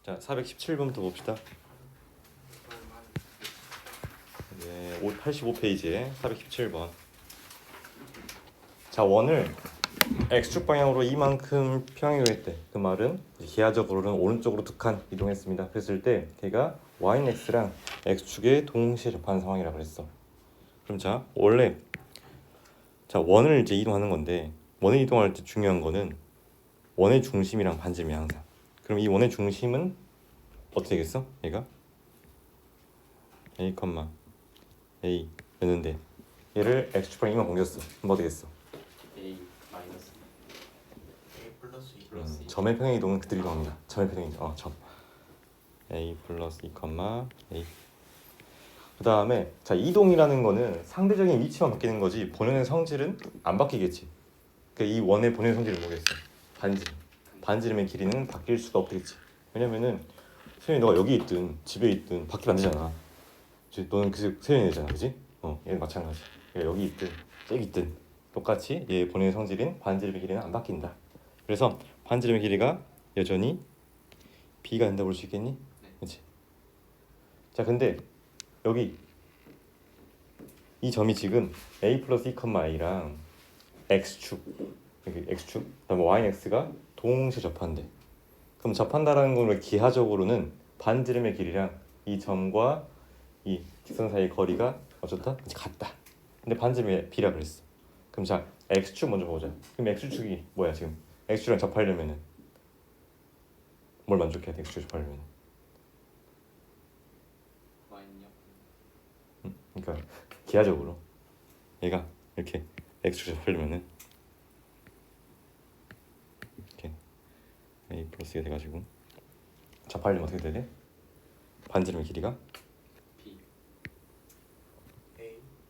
자, 417번부터 봅시다. 네, 85페이지에 417번. 자, 원을 x축 방향으로 이만큼 평행이동했대. 그 말은 기하적으로는 오른쪽으로 2칸 이동했습니다. 그랬을 때 걔가 y는 x랑 x축에 동시에 접하는 상황이라 그랬어. 그럼 자, 원래 자 원을 이제 이동하는 건데 원을 이동할 때 중요한 거는 원의 중심이랑 반지름이야 항상. 그럼 이 원의 중심은 어떻게 되겠어? 얘가 a, a였는데 얘를 x축 방향 이만 옮겼어. 그럼 어떻게 되겠어? a 마이너스 a 플러스 2 플러스 2 점의 평행 이동은 그대로 이동합니다. 점의 평행 이동. 점 a 플러스 2, a. 그 다음에 자 이동이라는 거는 상대적인 위치만 바뀌는 거지 본연의 성질은 안 바뀌겠지. 그러니까 이 원의 본연의 성질은 뭐겠어? 반지름. 반지름의 길이는 바뀔 수가 없겠지. 왜냐면은 세연이 너가 여기 있든 집에 있든 바뀌면 안 되잖아. 너는 그 세연이 되잖아, 그지? 얘는 마찬가지. 그러니까 여기 있든 저기 있든 똑같이 얘 본연의 성질인 반지름의 길이는 안 바뀐다. 그래서 반지름의 길이가 여전히 b가 된다고 볼 수 있겠니? 네. 그렇지? 자, 근데 여기 이 점이 지금 a 플러스 2, a랑 x축, 여기 x축, 그다음에 y는 x가 동시에 접한대. 그럼 접한다라는 건 기하적으로는 반지름의 길이랑 이 점과 이 직선 사이의 거리가 어쩌다 같다. 근데 반지름의 b라 그랬어. 그럼 자 x축 먼저 보자. 그럼 x축이 뭐야 지금? x축이랑 접하려면은 뭘 만족해야 돼? x축 접하려면? y는요? 그러니까 기하적으로 얘가 이렇게 x축 접하려면은 이렇게 a 플러스 2가 돼가지고 접하려면 어떻게 돼야 돼? 반지름의 길이가 b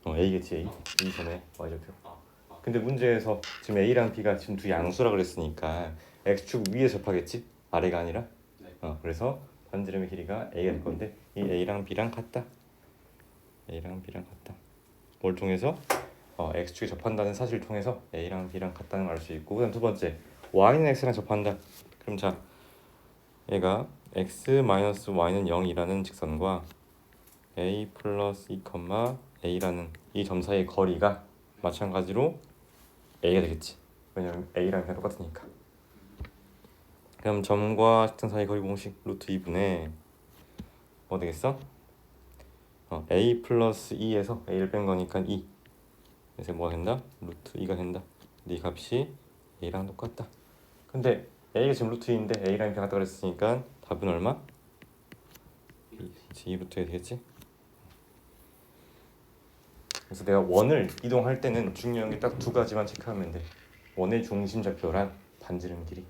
a a겠지. a 이 점에 y좌표. 아 근데 문제에서 지금 a랑 b가 지금 두 양수라 그랬으니까 x축 위에 접하겠지? 아래가 아니라. 네. 그래서 반지름의 길이가 a가 될 건데 이 a랑 b랑 같다. 뭘 통해서? x축이 접한다는 사실을 통해서 a랑 b랑 같다는 걸 알 수 있고, 그다음 두 번째 y는 x랑 접한다. 그럼 자 얘가 x-y는 0이라는 직선과 a 플러스 2, a라는 이 점 사이의 거리가 마찬가지로 a가 되겠지. 왜냐면 a랑 b랑 똑같으니까. 그럼 점과 직선 사이 거리 공식 루트 2분의 뭐 되겠어? a 플러스 2에서 a를 뺀 거니까 2. 그래서 뭐가 된다? 루트 2가 된다. 네 값이 a랑 똑같다. 근데 a가 지금 루트 2인데 a랑 b랑 같다 그랬으니까 답은 얼마? 2루트 2 되겠지? 그래서 내가 원을 이동할 때는 중요한 게 딱 두 가지만 체크하면 돼. 원의 중심좌표랑 반지름 길이.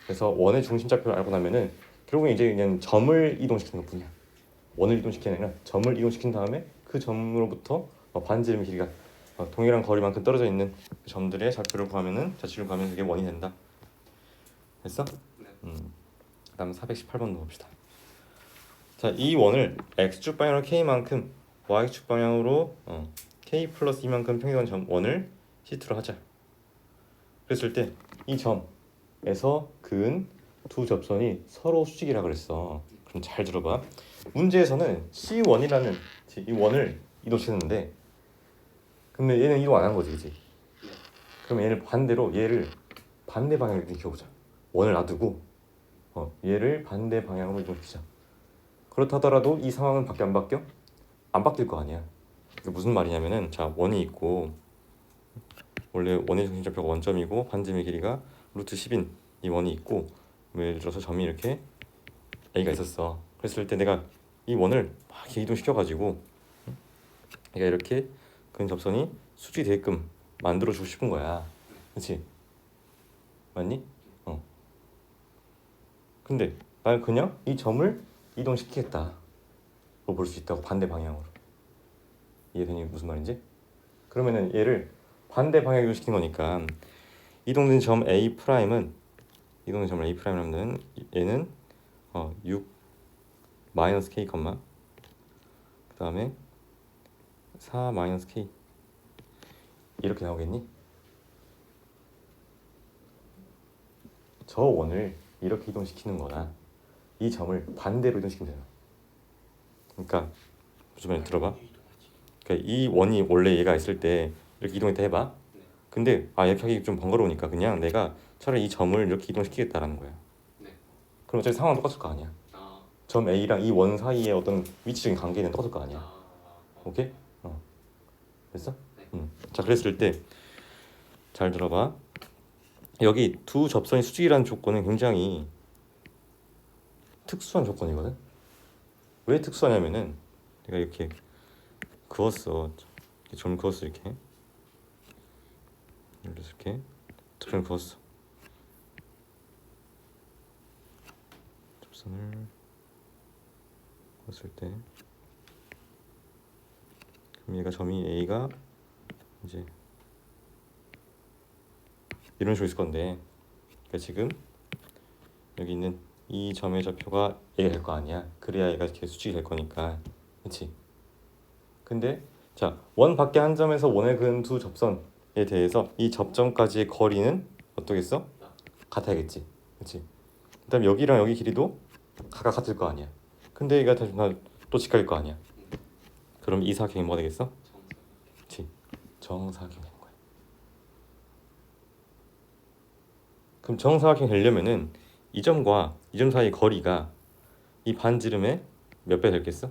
그래서 원의 중심좌표를 알고 나면은 결국엔 이제 그냥 점을 이동시키는 것뿐이야. 원을 이동시키는 게 아니라 점을 이동시킨 다음에 그 점으로부터 반지름 길이가 동일한 거리만큼 떨어져 있는 그 점들의 좌표를 구하면은 좌측을 구하면 그게 원이 된다. 됐어? 네. 그다음 418번 넣읍시다. 자, 이 원을 x축 방향으로 k만큼 y축 방향으로 k 플러스 2만큼 평행한 점 원을 C2로 하자. 그랬을 때 이 점에서 그은 두 접선이 서로 수직이라 그랬어. 그럼 잘 들어봐. 문제에서는 C1이라는 이 원을 이동시켰는데 근데 얘는 이동 안 한 거지, 그치? 네. 그럼 얘를 반대로 얘를 반대 방향으로 이동시켜보자. 원을 놔두고 얘를 반대 방향으로 이동시키자. 그렇다더라도 이 상황은 바뀌어 안 바뀌어? 안 바뀔 거 아니야. 이게 무슨 말이냐면은 자 원이 있고 원래 원의 중심좌표가 원점이고 반지름의 길이가 루트 10인 이 원이 있고 예를 들어서 점이 이렇게 a가 있었어. 그랬을 때 내가 이 원을 막 이렇게 이동시켜가지고 얘가 이렇게 그 접선이 수직이 되게끔 만들어주고 싶은 거야. 그렇지? 맞니? 근데 난 그냥 이 점을 이동시키겠다 볼 수 있다고. 반대 방향으로. 이해되니 무슨 말인지? 그러면은 얘를 반대 방향으로 이동시킨 거니까 이동된 점 A 프라임은 이동된 점 A 프라임이라면 얘는 6 마이너스 K 그 다음에 4 마이너스 K 이렇게 나오겠니? 저 원을 이렇게 이동시키는 거나 이 점을 반대로 이동시키면 되잖아. 그러니까 좀 들어봐. 그러니까 이 원이 원래 얘가 있을 때 이렇게 이동했다 해봐. 네. 근데 이렇게 하기 좀 번거로우니까 그냥 내가 차라리 이 점을 이렇게 이동시키겠다라는 거야. 네. 그럼 어차피 상황은 똑같을 거 아니야. 아, 점 A랑 이 원 사이의 어떤 위치적인 관계는 똑같을 거 아니야. 아, 오케이? 됐어? 네. 자, 그랬을 때 잘 들어봐. 여기 두 접선이 수직이라는 조건은 굉장히 특수한 조건이거든. 왜 특수하냐면은 내가 이렇게 그었어. 점 그었어 이렇게. 이렇게 접선을 그었어. 접선을 그었을 때 그럼 얘가 점이 A가 이제 이런 식으로 있을 건데, 그러니까 지금 여기 있는 이 점의 좌표가 A가 될 거 아니야. 그래야 얘가 이렇게 수직이 될 거니까, 그렇지? 근데 자, 원 밖에 한 점에서 원에 그은 두 접선에 대해서 이 접점까지의 거리는 어떻겠어? 같아야겠지, 그렇지? 그다음 여기랑 여기 길이도 각각 같을 거 아니야. 근데 얘가 다시 또 직각일 거 아니야. 그럼 이 사각형이 뭐가 되겠어? 그렇지, 정사각형이 되는 거야. 그럼 정사각형이 되려면은 이 점과 이 점 사이의 거리가 이 반지름의 몇 배 되겠어?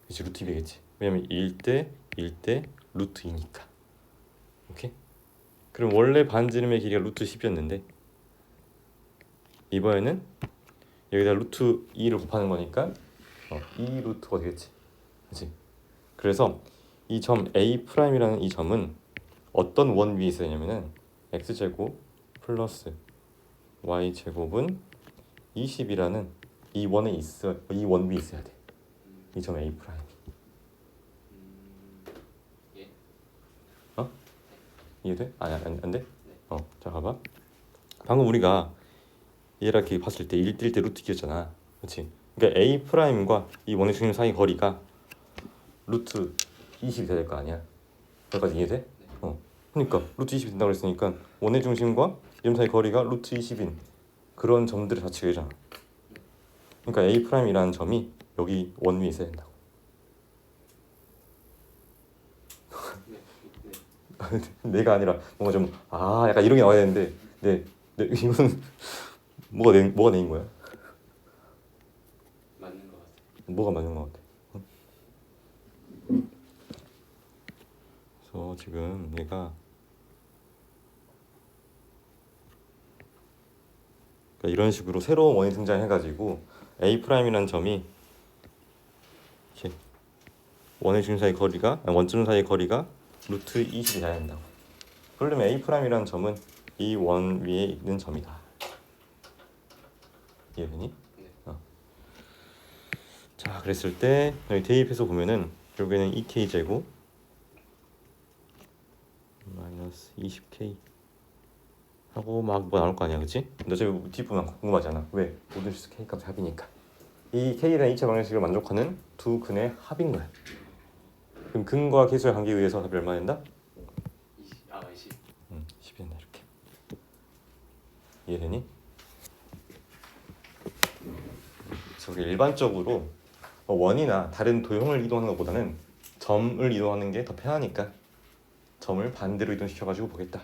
그치, 루트 2배겠지. 왜냐면 1대 1대 루트 2니까. 오케이? 그럼 원래 반지름의 길이가 루트 10이었는데 이번에는 여기다 루트 2를 곱하는 거니까 2 루트가 되겠지. 그치? 그래서 이 점 A'이라는 이 점은 어떤 원 위에 있어야 되냐면은 x제곱 플러스 y제곱은 20이라는 이 원에 있어, 이 원 위에 있어야 돼. 이 점 A 프라임. 예. 이해돼? 아니 안 돼? 자 봐봐. 방금 우리가 얘를 이렇게 봤을 때 1대1대 루트 2였잖아. 그렇지? 그러니까 A 프라임과 이 원의 중심 사이 거리가 루트 20이 돼야 될 거 아니야. 여기까지 이해돼? 그러니까 루트 20이 된다고 했으니까 원의 중심과 이 점 사이 거리가 루트 20인 그런 점들의 자체가 되잖아. 그러니까 A 프라임이라는 점이 여기 원 위에 있어야 된다고. 내가 아니라 뭔가 좀 약간 이런 게 나와야 되는데 네 이거는 뭐가 내인 거야? 맞는 것 같아요. 뭐가 맞는 것 같아? 그래서 지금 얘가 그러니까 이런 식으로 새로운 원이 등장해가지고 A 프라임이라는 점이 이렇게 원의 중심 사이 거리가 원점 사이 거리가 루트 20이 돼야 된다고. 그러려면 A 프라임이라는 점은 이 원 위에 있는 점이다. 이해되니? 네. 자, 그랬을 때 여기 대입해서 보면은 결국에는 2k 제곱 마이너스 20k 하고 막 뭐 나올 거 아니야, 그렇지? 너 어차피 뒷부분 궁금하지 않아. 왜? 모든 실수 k 값의 합이니까. 이 k라는 2차 방정식을 만족하는 두 근의 합인 거야. 그럼 근과 계수의 관계에 의해서 답이 얼마 된다? 20. 10이 된다 이렇게. 이해되니? 그래서 일반적으로 원이나 다른 도형을 이동하는 것보다는 점을 이동하는 게 더 편하니까 점을 반대로 이동시켜가지고 보겠다.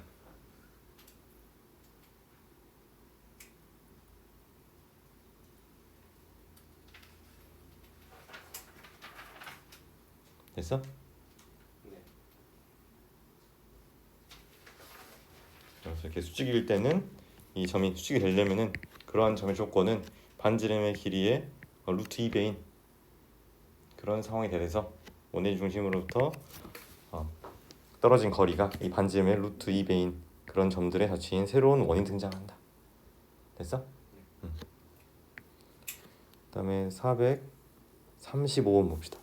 됐어? 네. 그래서 이렇게 수직일 때는 이 점이 수직이 되려면은 그러한 점의 조건은 반지름의 길이의 루트 2배인 그런 상황이 돼서 원의 중심으로부터 떨어진 거리가 이 반지름의 루트 2배인 그런 점들의 자체인 새로운 원이 등장한다. 됐어? 그다음에 435번 봅시다.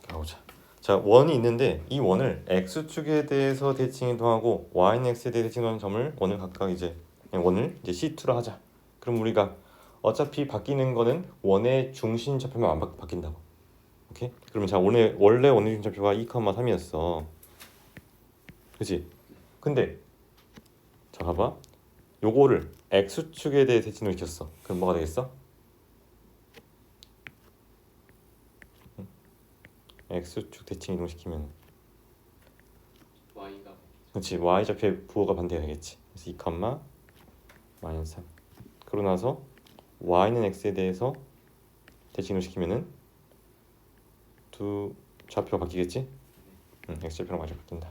가보자. 자, 원이 있는데 이 원을 x축에 대해서 대칭 이동하고 y는 x에 대해 대칭 이동하는 점을 원을 각각 이제 그냥 원을 이제 C2로 하자. 그럼 우리가 어차피 바뀌는 거는 원의 중심 좌표만 안 바뀐다고. 오케이? 그러면 자, 원래 원의 중심 좌표가 2,3이었어. 그치? 근데 자, 봐봐. 요거를 x축에 대해 대칭을 시켰어. 그럼 뭐가 되겠어? x축 대칭 이동시키면 y가 그렇지. y좌표의 부호가 반대가 되겠지. 그래서 2, 마이너스 3. 그러고 나서 y는 x에 대해서 대칭을 시키면은 두 좌표가 바뀌겠지? x좌표랑 y좌표 바뀐다.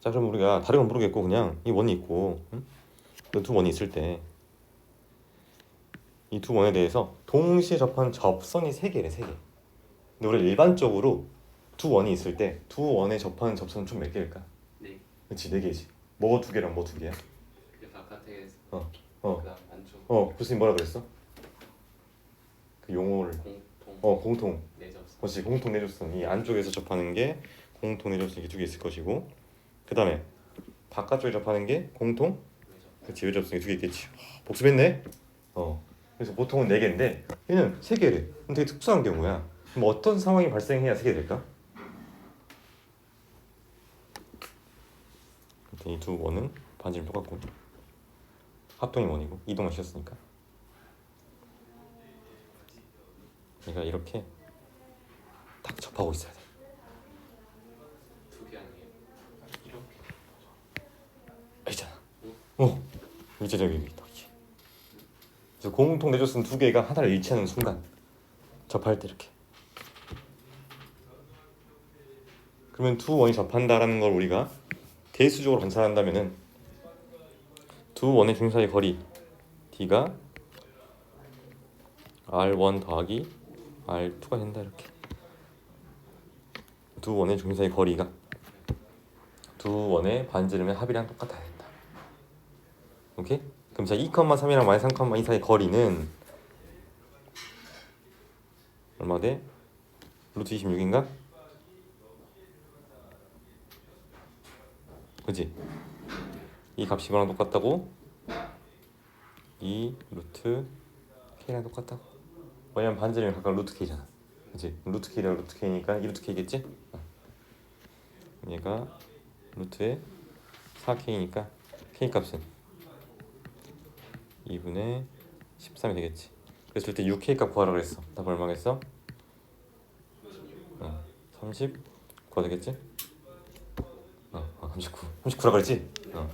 자, 그럼 우리가 다른 건 모르겠고 그냥 이 원이 있고 두 원이 있을 때 이 두 원에 대해서 동시에 접한 접선이 3개래, 3개. 근데 우리가 일반적으로 두 원이 있을 때 두 원에 접하는 접선은 총 몇 개일까? 네. 그렇지, 4개지. 뭐 두 개랑 뭐 두 개야? 그 바깥에서 어. 그다음 안쪽 교수님 뭐라 그랬어? 그 용어를 공통 공통. 내접선. 그렇지, 공통 내접선. 이 안쪽에서 접하는 게 공통 내접선 이게 두 개 있을 것이고, 그 다음에 바깥쪽에 접하는 게 공통. 외접선. 그렇지, 외접선이 두 개 있겠지. 복습했네. 그래서 보통은 4개인데 얘는 3개래. 그럼 되게 특수한 경우야. 그럼 어떤 상황이 발생해야 3개 될까? 이 두 원은 반지름 똑같고 합동이 원이고 이동을 시켰으니까 얘가 이렇게 딱 접하고 있어야 돼. 두 개 아니에요? 이렇게. 있잖아. 일제적인 여기 딱. 그래서 공통 내조선 두 개가 하나를 일치하는 순간 접할 때 이렇게. 그러면 두 원이 접한다라는 걸 우리가 대수적으로 관찰한다면은 두 원의 중심 사이 거리 d가 r1 더하기 r2가 된다 이렇게. 두 원의 중심 사이 거리가 두 원의 반지름의 합이랑 똑같아야 된다. 오케이? 그럼 자 2,3이랑 -3,2 사이 거리는 얼마 돼? 루트 26인가? 그지? 이 값이 이거랑 똑같다고? 이 루트 k랑 똑같다고? 왜냐면 반지름이 각각 루트 k잖아. 그지? 루트 k랑 루트 k니까 이 루트 k겠지? 얘가 루트에 4k니까 k 값은 2분의 13이 되겠지. 그랬을 때 6k 값 구하라 그랬어. 답 얼마겠어? 30 구하 되겠지? 39라 그랬지? 39.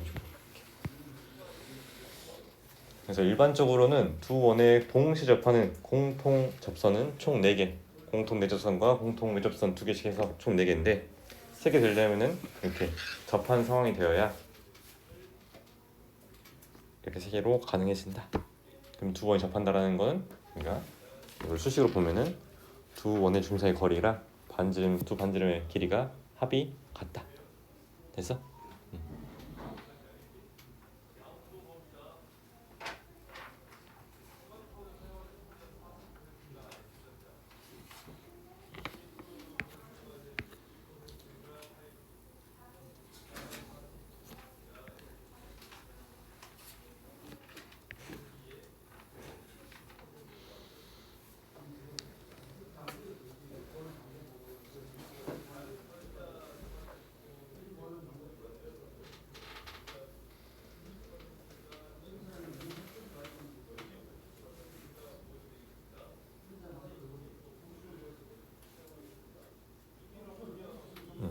그래서 일반적으로는 두 원의 동시 접하는 공통 접선은 총 4개. 공통 내접선과 공통 외접선 2개씩 해서 총 4개인데 3개 되려면은 이렇게 접한 상황이 되어야 이렇게 3개로 가능해진다. 그럼 두 원이 접한다라는 거는 우리가 이걸 수식으로 보면은 두 원의 중사의 거리랑 두 반지름의 길이가 합이 같다. 됐어?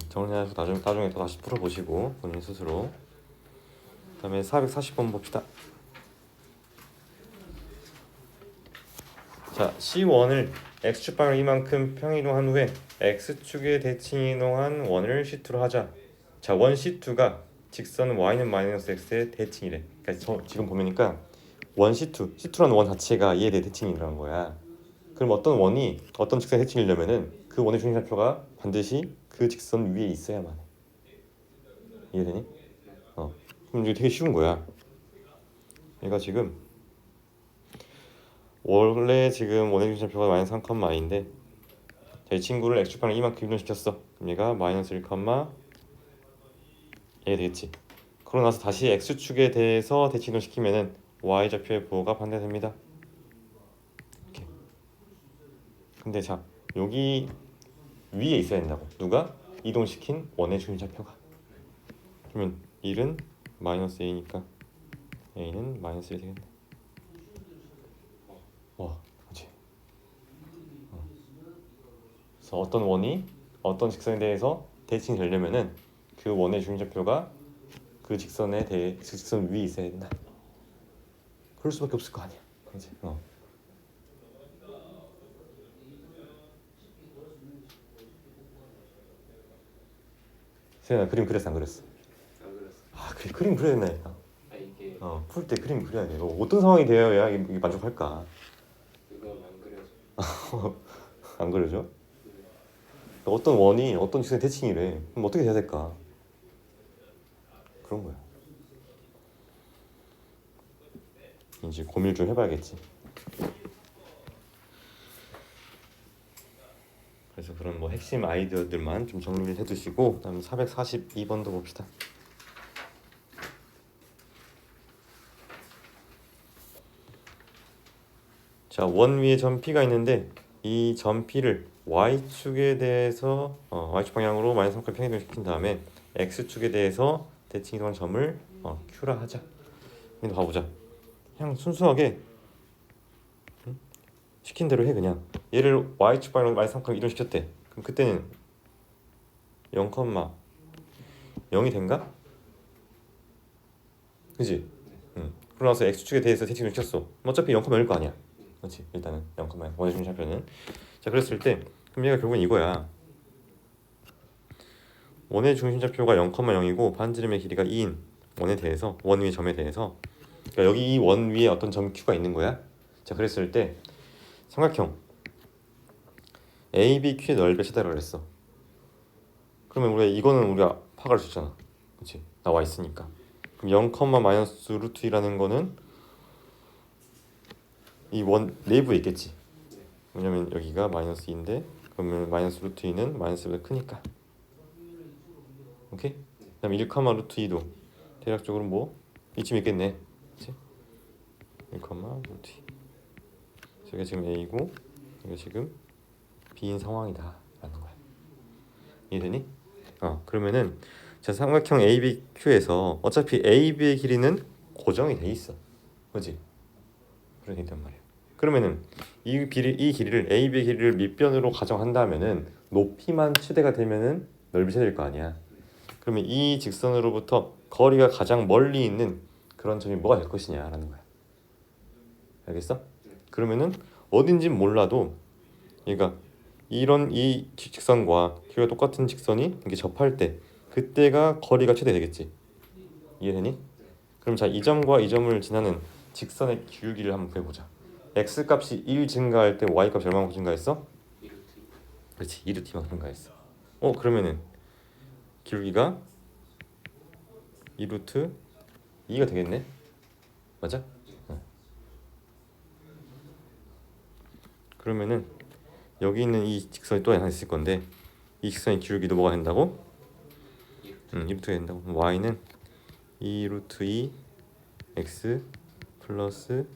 정리해서 나중에 또 다시 풀어보시고 본인 스스로. 그다음에 440번 봅시다. 자, C1을 x축 방향 이만큼 평이동한 후에 x축에 대칭 이동한 원을 C2로 하자. 자, 원 C2가 직선 y는 마이너스 x의 대칭이래. 그러니까 지금 보면니까 원 C2, C2라는 원 자체가 얘에 대해 대칭이라는 거야. 그럼 어떤 원이 어떤 직선에 대칭이려면은 그 원의 중심좌표가 반드시 그 직선 위에 있어야만 해. 이해되니? 그럼 이게 되게 쉬운 거야. 얘가 지금 원래 지금 원의 중심좌표가 마이너스 3,i인데 자, 이 친구를 x축방을 이만큼 이동시켰어. 그럼 얘가 마이너스 1, 얘가 되겠지. 그러고 나서 다시 x축에 대해서 대칭 이동시키면은 y좌표의 부호가 반대됩니다. 이렇게. 근데 자 여기 위에 있어야 된다고. 누가? 이동시킨 원의 중심좌표가. 그러면 1은 마이너스 a니까 a는 마이너스 1이 되겠네. 와, 그렇지. 그래서 어떤 원이 어떤 직선에 대해서 대칭이 되려면은 그 원의 중심좌표가 그 직선에 대해 그 직선 위에 있어야 된다. 그럴 수밖에 없을 거 아니야. 그렇지. 세연아 그림 그렸어 안 그렸어? 안 그렸어. 아 그래 그림 그려야 된다니까. 아 이게 풀 때 그림 그려야 돼. 어떤 상황이 되어야 이게 만족할까? 이건 안 그려져. 안 그려져? 어떤 원이 어떤 직선에 대칭이래. 그럼 어떻게 해야 될까? 그런 거야. 이제 고민을 좀 해봐야겠지. 그래서 그런 뭐 핵심 아이디어들만 좀 정리를 해두시고 그다음 442번도 봅시다. 자, 원 위에 점 P가 있는데 이 점 P를 Y축에 대해서 Y축 방향으로 마이너스 3까지 평행이동시킨 다음에 X축에 대해서 대칭 이동한 점을 Q라 하자. 근데 봐보자. 그냥 순수하게 시킨 대로 해 그냥. 얘를 Y축 방향으로 마이너스 3까지 이동시켰대. 그럼 그때는 0, 0이 된가? 그지? 응. 그러고 나서 X축에 대해서 대칭을 시켰어. 어차피 0, 0일 거 아니야. 그렇지. 일단은 0, 원의 중심좌표는. 자, 그랬을 때 그럼 얘가 결국은 이거야. 원의 중심좌표가 0, 0이고 반지름의 길이가 2인 원에 대해서 원 위의 점에 대해서 그러니까 여기 이 원 위에 어떤 점 Q가 있는 거야. 자, 그랬을 때 삼각형 ABQ의 넓이를 찾아라 그랬어. 그러면 이거는 우리가 파악할 수 있잖아. 그렇지? 나와 있으니까. 그럼 0, 마이너스 루트 2라는 거는 이 원 내부에 있겠지. 왜냐면 여기가 마이너스 2인데 그러면 마이너스 루트 2는 마이너스보다 크니까. 오케이? 그다음 1, 루트 2도 대략적으로 뭐 이쯤 있겠네. 그렇지? 1, 루트 2. 저게 지금 A고 이게 지금 B인 상황이다 라는 거야. 이해되니? 그러면은 자, 삼각형 ABQ에서 어차피 AB의 길이는 고정이 돼 있어. 그렇지? 그렇게 된단 말이야. 그러면은 이 길이를 AB의 길이를 밑변으로 가정한다면은 높이만 최대가 되면은 넓이 최대일 거 아니야. 그러면 이 직선으로부터 거리가 가장 멀리 있는 그런 점이 뭐가 될 것이냐라는 거야. 알겠어? 그러면은 어딘진 몰라도 얘가 이런 이 직선과 길이가 똑같은 직선이 이렇게 접할 때 그때가 거리가 최대 되겠지. 이해되니? 그럼 자, 이 점과 이 점을 지나는 직선의 기울기를 한번 구해보자. x 값이 1 증가할 때 y 값이 얼마만큼 증가했어? 2루트. 그렇지, 2루트만큼 증가했어. 그러면은 기울기가 2루트 2가 되겠네? 맞아? 그러면은 여기 있는 이 직선이 또 하나 있을 건데 이 직선의 기울기도 뭐가 된다고? 2루트가 된다고. y는 2루트 2 x 플러스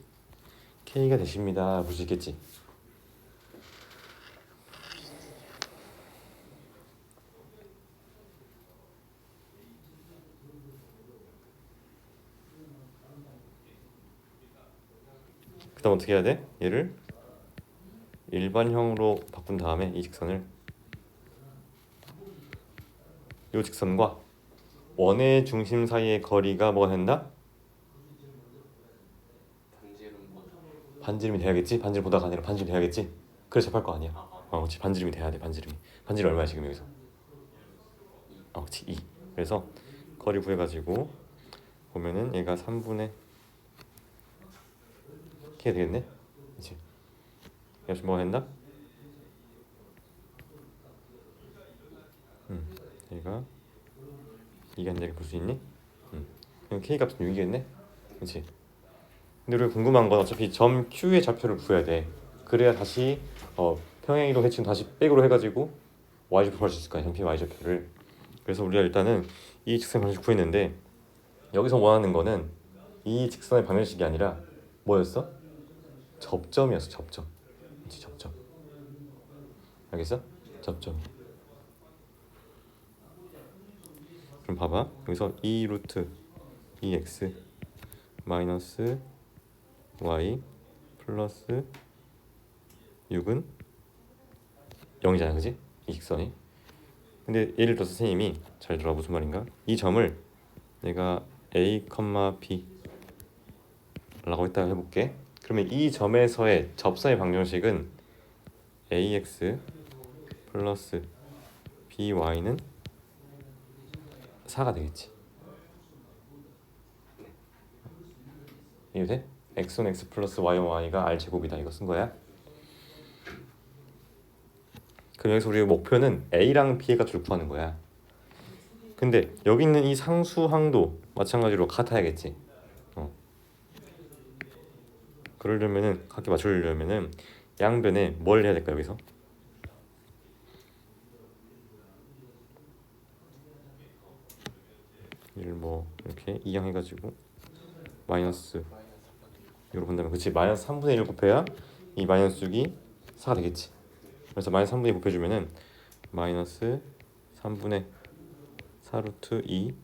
k가 되십니다. 볼 수 있겠지? 그 다음 어떻게 해야 돼? 얘를 일반형으로 바꾼 다음에 이 직선을 이 직선과 원의 중심 사이의 거리가 뭐가 된다? 반지름 뭐죠? 반지름이 돼야겠지? 반지름보다가 아니라 반지름이 돼야겠지? 그래서 접할 거 아니야. 그렇지. 반지름이 돼야 돼. 반지름이 얼마야 지금 여기서? 그렇지. 2. 그래서 거리 구해가지고 보면은 얘가 3분의 K가 되겠네? 그렇지. 여기서 뭐가 된다? 얘가 2가 된다고 볼 수 있니? 그럼 K 값은 6이겠네? 그렇지. 근데 우리가 궁금한 건 어차피 점 Q의 좌표를 구해야 돼. 그래야 다시 평행이동 해칭 다시 백으로 해가지고 y좌표 구할 수 있을 거야. 점 P y좌표를. 그래서 우리가 일단은 이 직선 방식 구했는데 여기서 원하는 거는 이 직선의 방정식이 아니라 뭐였어? 접점이었어. 접점. 그렇지, 접점. 알겠어? 접점. 그럼 봐봐. 여기서 2 루트 2x 마이너스 y 플러스 6은 0이잖아, 그지? 이 직선이. 근데 예를 들어서 선생님이 잘 들어봐 무슨 말인가? 이 점을 내가 a, b 라고 했다가 해볼게. 그러면 이 점에서의 접선의 방정식은 ax 플러스 by는 4가 되겠지. 이해돼? x1 x 플러스 y1 y가 r 제곱이다 이거 쓴 거야. 그럼 여기서 우리 목표는 a랑 b의 값을 구하는 거야. 근데 여기 있는 이 상수항도 마찬가지로 같아야겠지. 그러려면은 각기 맞추려면은 양변에 뭘 해야 될까 여기서? 이를 뭐 이렇게 이항해가지고 마이너스 이로 본다면 그치 마이너스 3분의 1 곱해야 이 마이너스 6이 4가 되겠지. 그래서 마이너스 3분의 1 곱해주면은 마이너스 3분의 4 루트 2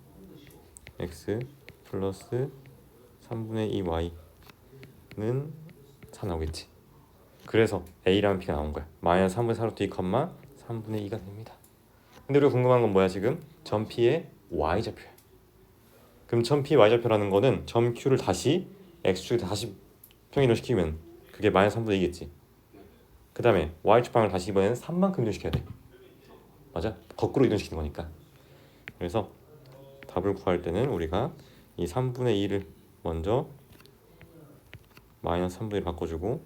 x 플러스 3분의 2 y는 4 나오겠지. 그래서 a랑 b가 나온 거야. 마이너스 3분의 4 루트 2 3분의 2가 됩니다. 근데 우리가 궁금한 건 뭐야 지금? 점 P의 y좌표야. 그럼 점 P y좌표라는 거는 점 Q를 다시 x축에 다시 평행이동 시키면 그게 마이너스 3분의 2겠지. 그 다음에 y축 방을 다시 이번에는 3만큼 이동시켜야 돼. 맞아? 거꾸로 이동시키는 거니까. 그래서 답을 구할 때는 우리가 이 3분의 2를 먼저 마이너스 3분의 1 바꿔주고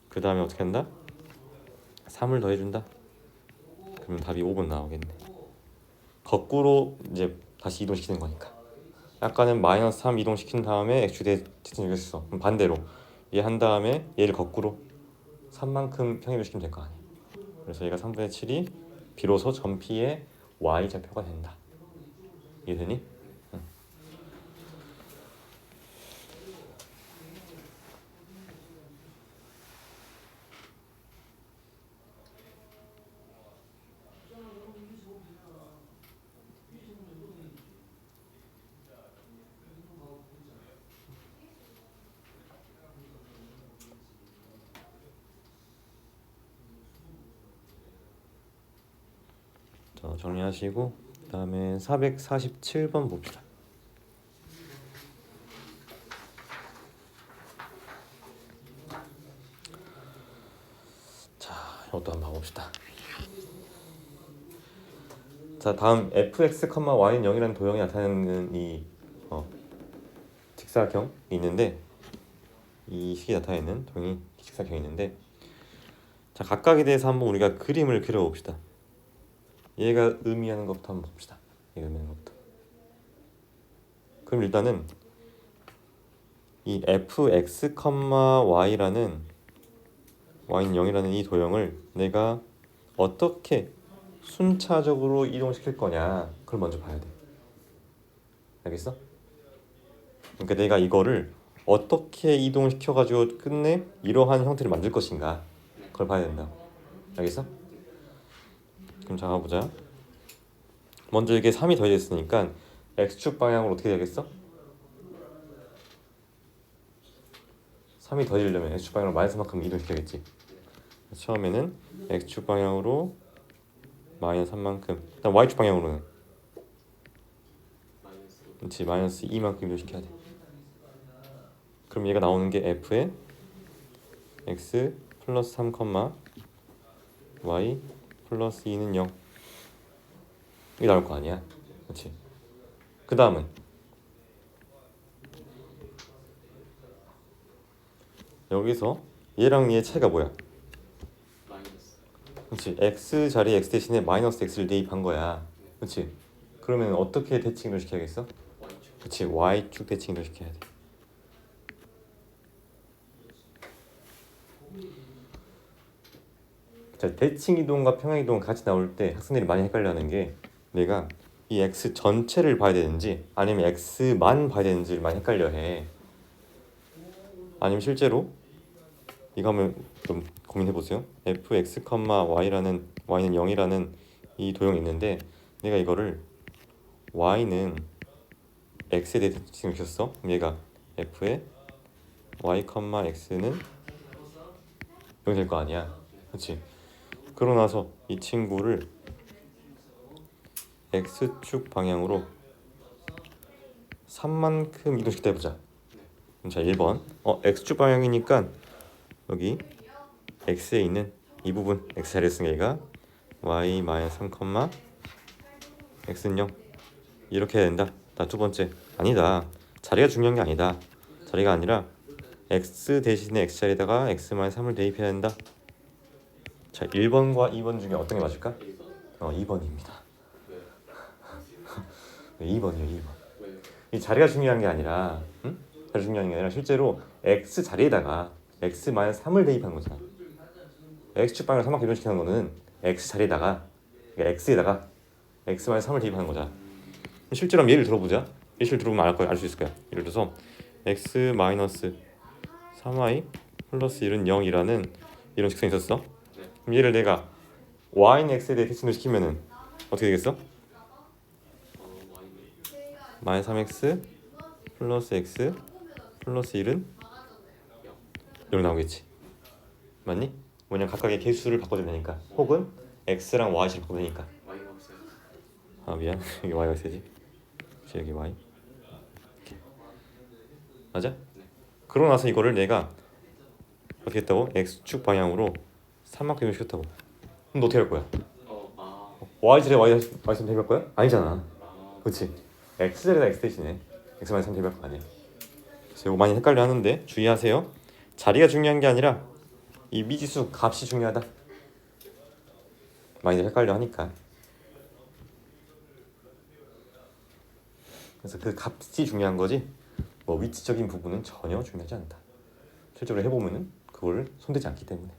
그 다음에 어떻게 한다? 3을 더해준다. 그러면 답이 5번 나오겠네. 거꾸로 이제 다시 이동시키는 거니까. 아까는 마이너스 3 이동시킨 다음에 x축 대칭 여기서 그럼 반대로 얘 한 다음에 얘를 거꾸로 3만큼 평행이동시키면 될 거 아니야. 그래서 얘가 3분의 7이 비로소 점 P의 y좌표가 된다. 이해되니? 응. 자, 정리하시고 그 다음에 447번 봅시다. 자, 이것도 한번 봐봅시다. 자, 다음 fx, y는 0이라는 도형이 나타내는 이 직사경이 있는데 이 식이 나타내는 도형이 직사경이 있는데 자, 각각에 대해서 한번 우리가 그림을 그려봅시다. 얘가 의미하는 것부터 한번 봅시다. 얘가 의미하는 것부터. 그럼 일단은 이 fx, y라는 y는 0이라는 이 도형을 내가 어떻게 순차적으로 이동시킬 거냐 그걸 먼저 봐야 돼. 알겠어? 그러니까 내가 이거를 어떻게 이동시켜가지고 끝내 이러한 형태를 만들 것인가 그걸 봐야 된다. 알겠어? 그럼 잡아보자. 먼저 이게 3이 더해졌으니까 x축 방향으로 어떻게 되겠어? 3이 더해지려면 x축 방향으로 마이너스만큼 이동시켜야겠지. 처음에는 x축 방향으로 마이너스 3만큼 일단 y축 방향으로는 그렇지 마이너스 2만큼 이동시켜야 돼. 그럼 얘가 나오는 게 f의 x 플러스 3, y 플러스 2는 0 이게 나올 거 아니야. 그렇지. 그 다음은 여기서 얘랑 얘 차이가 뭐야? 그렇지. x 자리에 x 대신에 마이너스 x를 대입한 거야. 그렇지. 그러면 어떻게 대칭을 시켜야겠어? 그렇지. y축 대칭을 시켜야 돼. 자, 대칭 이동과 평행 이동 같이 나올 때 학생들이 많이 헷갈려하는 게 내가 이 x 전체를 봐야 되는지 아니면 x만 봐야 되는지를 많이 헷갈려해. 아니면 실제로 이거 한번 좀 고민해 보세요. fx, y라는 y는 0이라는 이 도형이 있는데 내가 이거를 y는 x에 대해 대칭을 시켰어. 그럼 얘가 f의 y, x는 0이 될 거 아니야. 그렇지? 그러고 나서 이 친구를 x축 방향으로 3만큼 이동시켰다 해보자. 그럼 자 1번 x축 방향이니까 여기 x에 있는 이 부분 x 자리에 쓴 얘가 y 3, x는 0 이렇게 해야 된다. 자, 두 번째 아니다. 자리가 중요한 게 아니다. 자리가 아니라 x 대신에 x 자리에다가 x 3을 대입해야 된다. 자 1번과 2번 중에 어떤 게 맞을까? 2번입니다. 네, 2번이요 2번. 이 자리가 중요한 게 아니라 자리가 중요한 게 아니라 실제로 x 자리에다가 x 3을 대입한 거잖아. x축 방향을 3만큼 이동시키는 거는 x 자리에다가 그러니까 x에다가 x 3을 대입하는 거잖아. 실제로 예를 들어보자. 예시를 들어보면 알 수 있을 거야. 예를 들어서 x 3y 플러스 1은 0이라는 이런 직선이 있었어. 그럼 얘를 내가 y는 x에 대해 대칭을 시키면은 어떻게 되겠어? 마이너스 3x 플러스 x 플러스 1은 0 나오겠지. 맞니? 뭐냐 각각의 개수를 바꿔주면 되니까. 혹은 x랑 y를 바꾸면 되니까. 아 미안 여기 y가 있어야지. 여기 y 이렇게. 맞아? 그러고 나서 이거를 내가 어떻게 했다고? x축 방향으로 3만큼 이동시켰다고. 그럼 너 어떻게 할 거야? y절에 y3 대입할 거야? 아니잖아. 그렇지? x절에다 x 대신에 x 3 대입할 거 아니야. 그래서 이거 많이 헷갈려 하는데 주의하세요. 자리가 중요한 게 아니라 이 미지수 값이 중요하다. 많이들 헷갈려 하니까. 그래서 그 값이 중요한 거지 뭐 위치적인 부분은 전혀 중요하지 않다. 실제로 해보면은 그걸 손대지 않기 때문에.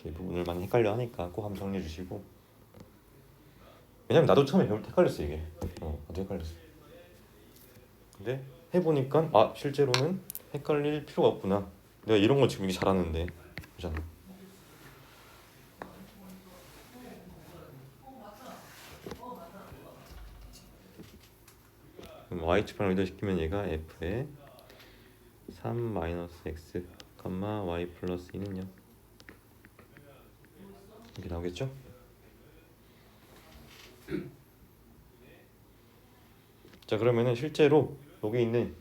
이 부분을 많이 헷갈려 하니까 꼭 한번 정리해 주시고. 왜냐면 나도 처음에 배울 때 헷갈렸어 이게. 나도 헷갈렸어. 근데 해보니까 실제로는 헷갈릴 필요가 없구나. 내가 이런 거 지금 이게 잘하는데. 그잖아. 그럼 y축방을 이동시키면 얘가 f의 3-x, y 플러스 2는 0 이렇게 나오겠죠? 자 그러면은 실제로 여기 있는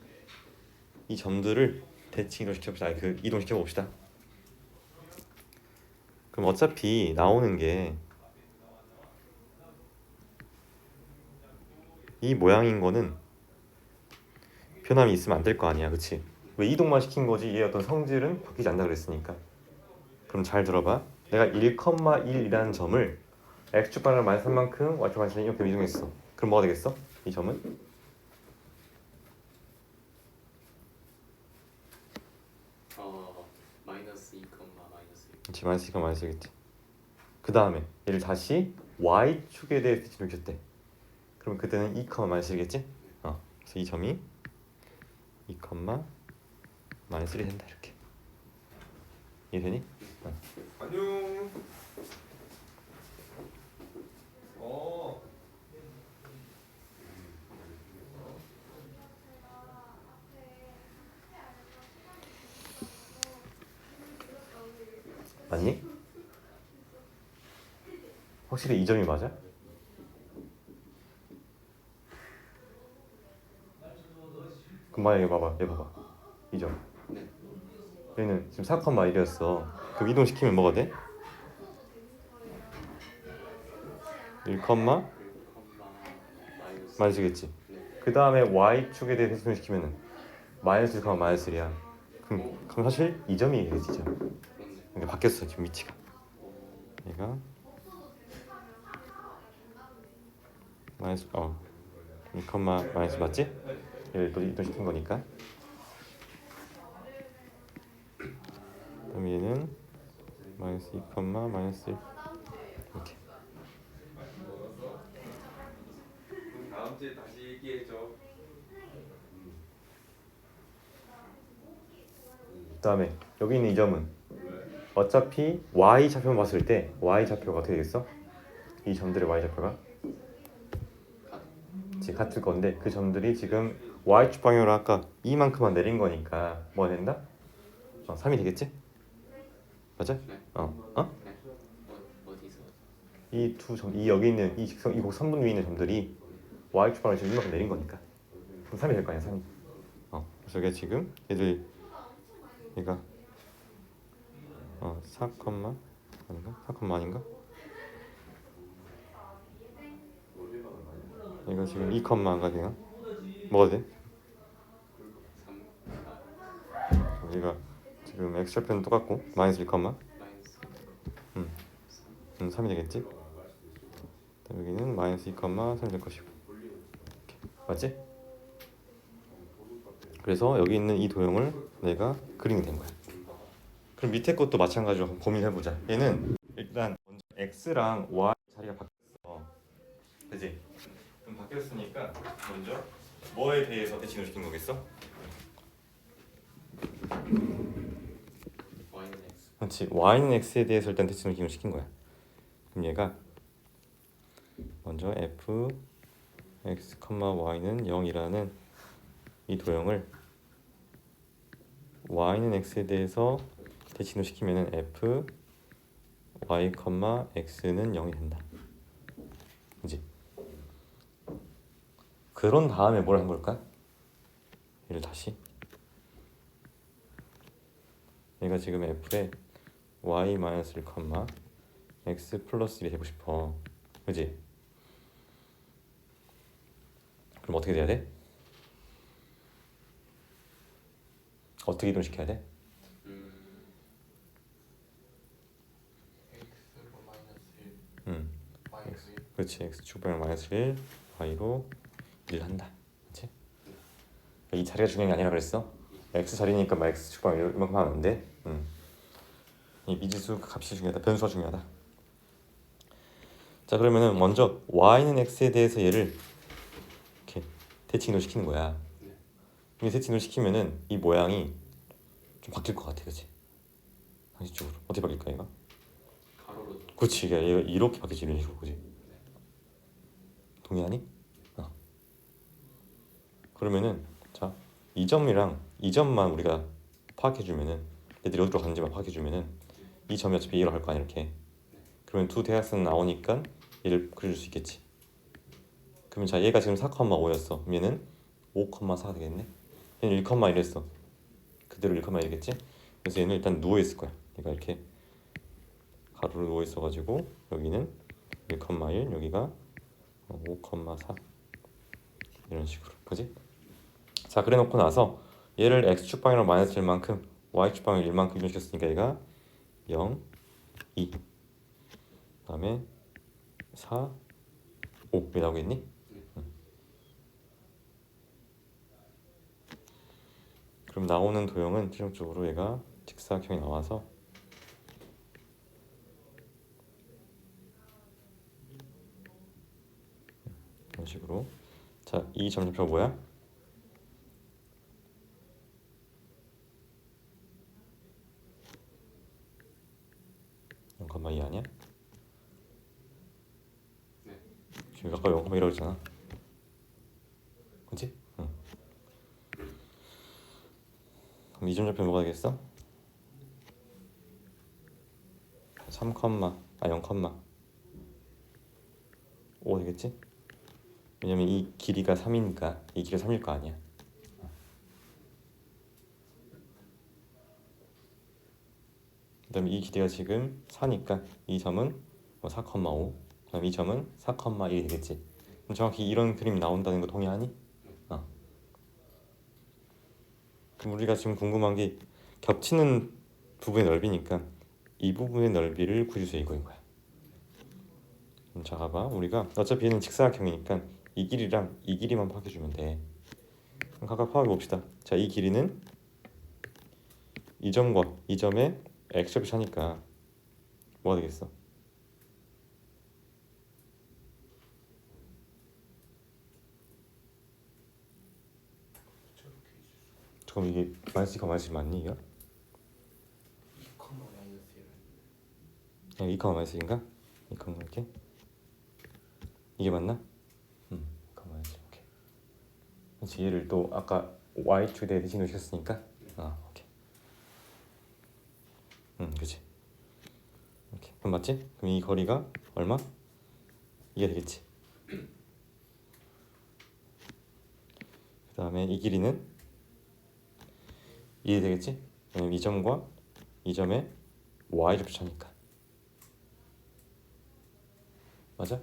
이 점들을 대칭 이동시켜 봅시다. 이동시켜 봅시다. 그럼 어차피 나오는 게 이 모양인 거는 변함이 있으면 안 될 거 아니야, 그렇지? 왜 이동만 시킨 거지? 얘 어떤 성질은 바뀌지 않는다 그랬으니까. 그럼 잘 들어봐. 내가 1,1이라는 점을 x축 방향을 마이너스 3만큼 y축 방향을 이렇게 이동했어. 그럼 뭐가 되겠어? 이 점은 마이너스 2, 마이너스 1. 그렇지, 마이너스 2가 마이너스 1겠지. 그 다음에 얘를 다시 y축에 대해 이동했대. 그럼 그때는 2, 마이너스 1겠지? 그래서 이 점이 2, 마이너스 1이 된다 이렇게. 이해되니? 안녕. 맞니? 확실히 이 점이 맞아? 그럼 만약에 봐봐, 얘 봐봐, 이 점. 얘는 지금 4,1이었어. 그럼 이동시키면 뭐가 돼? 1, 마이너스겠지. 그 다음에 y축에 대해 이동시키면은 마이너스 1, 마이너스 1이야. 그럼 사실 이 점이 되지, 이 점. 근데 바뀌었어 지금 위치가. 얘가 마이너스 2, 마이너스 맞지? 얘를 또 이동시킨 거니까. 마이너스 2, 마이너스 1 이렇게. 다음 주에 다시 얘기해줘. 그다음에 여기 있는 이 점은 어차피 y 좌표만 봤을 때 y 좌표가 어떻게 되겠어? 이 점들의 y 좌표가 지금 같을 건데 그 점들이 지금 y축 방향으로 아까 이만큼만 내린 거니까 뭐가 된다? 3이 되겠지? 맞아? 네. 어? 네. 어디서? 이 두 점, 이 여기 있는 이 직선 이 곡 3분 위에 있는 점들이 y축 방향으로 지금 이만큼 내린 거니까 그럼 3이 될 거 아니야 3이. 그래서 이게 지금 얘들 얘가 4, 아닌가? 4, 아닌가? 얘가 지금 2,가 되나? 뭐가 돼? 3, 4, 얘가 지금 x 좌표는 똑같고 마이너스 1, 마이너스 3이 되겠지? 그다음 여기는 마이너스 2, 3이 될 것이고 이렇게. 맞지? 그래서 여기 있는 이 도형을 내가 그리면 된 거야. 그럼 밑에 것도 마찬가지로 한번 고민해보자. 얘는 일단 먼저 x랑 y 자리가 바뀌었어. 그지? 그럼 바뀌었으니까 먼저 뭐에 대해서 대칭을 시킨 거겠어? y는 x. 그렇지. y는 x에 대해서 일단 대칭을 시킨 거야. 그럼 얘가 먼저 f x, y는 0이라는 이 도형을 y는 x에 대해서 대칭을 시키면은 f y, x는 0이 된다. 그지? 그런 다음에 뭘 한 걸까? 얘를 다시 얘가 지금 f에 y 마이너스 1, x 플러스 1이 되고 싶어. 그지? 그럼 어떻게 돼야 돼? 어떻게 이동시켜야 돼? x로 마이너스 1, 음, 마이너스 1. 그렇지. x 축방향 마이너스 1, y로 1 한다. 그렇지? 이 자리가 중요한 게 아니라 그랬어. x 자리니까 막 x 축방향 이만큼 하면 안 돼. 이 미지수 값이 중요하다. 변수가 중요하다. 자, 그러면은 먼저 y는 x에 대해서 얘를 이렇게 대칭을 시키는 거야. 이게 대칭을 시키면은 이 모양이 좀 바뀔 것 같아, 그렇지? 상식적으로 어떻게 바뀔까 얘가? 가로로. 그렇지, 얘가 이렇게 바뀌지 이런 식으로, 그렇지? 동의하니? 그러면은 자, 이 점이랑 이 점만 우리가 파악해주면은 얘들이 어디로 가는지만 파악해주면은 이 점이 어차피 얘로 할 거 아니야 이렇게. 그러면 두 대각선 나오니까 얘를 그려줄 수 있겠지. 그러면 자, 얘가 지금 4,5였어. 그럼 얘는 5,4가 되겠네. 얘는 1,1했어. 그대로 1,1겠지. 그래서 얘는 일단 누워 있을 거야. 얘가 이렇게 가로로 누워 있어가지고 여기는 1,1, 여기가 5,4 이런 식으로, 그지? 자, 그래놓고 나서 얘를 x축 방향으로 마이너스 1만큼 y축 방향 1만큼 이동시켰으니까 얘가 0, 2 그다음에 4, 5 왜 나오겠니? 그럼 나오는 도형은 최종적으로 얘가 직사각형이 나와서 이런 식으로. 자, 이 점좌표가 뭐야? 영컴마 2 아니야? 네. 지금 아까 0,1이라고 했잖아. 그치? 응. 그럼 이 점좌표 뭐가 되겠어? 3, 0,5 되겠지? 왜냐면 이 길이가 3이니까 이 길이가 3일 거 아니야. 그 다음에 이 길이가 지금 4니까 이 점은 4,5 그 다음에 이 점은 4,1이 되겠지. 그럼 정확히 이런 그림이 나온다는 거 동의하니? 그럼 우리가 지금 궁금한 게 겹치는 부분의 넓이니까 이 부분의 넓이를 구해주세요 이거인 거야. 그럼 자, 봐봐. 우리가 어차피 얘는 직사각형이니까 이 길이랑 이 길이만 파악해주면 돼. 그럼 각각 파악해 봅시다. 자, 이 길이는 이 점과 이 점의 x좌표 차니까 뭐가 되겠어? 저렇게 해줄 수. 잠깐 이게 마이너스 2, 마이너스 1 맞니 이거? 2, 마이너스 1. 그냥 2, 마이너스 1인가? 2, 이렇게? 이게 맞나? 2, 마이너스 1 오케이. 그렇지 얘를 또 아까 y축에 대해 대칭 시켰으니까 오케이. 그렇지. 오케이. 그럼 맞지? 그럼 이 거리가 얼마? 이게 되겠지. 그 다음에 이 길이는 이게 되겠지? 왜냐면 이 점과 이 점의 y좌표차니까. 맞아?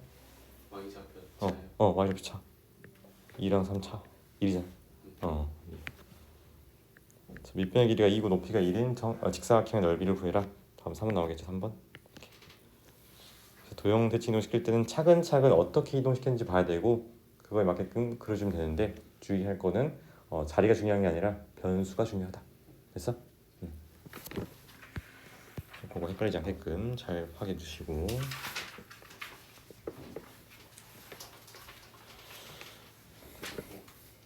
y좌표 y좌표차 2랑 3차 1이잖아. 밑변의 길이가 2고 높이가 1인 직사각형의 넓이를 구해라. 다음 3번 나오겠죠. 3번. 도형 대칭 이동시킬 때는 차근차근 어떻게 이동시켰는지 봐야 되고 그거에 맞게끔 그려주면 되는데 주의할 거는 자리가 중요한 게 아니라 변수가 중요하다. 됐어? 그거 헷갈리지 않게끔 잘 확인해 주시고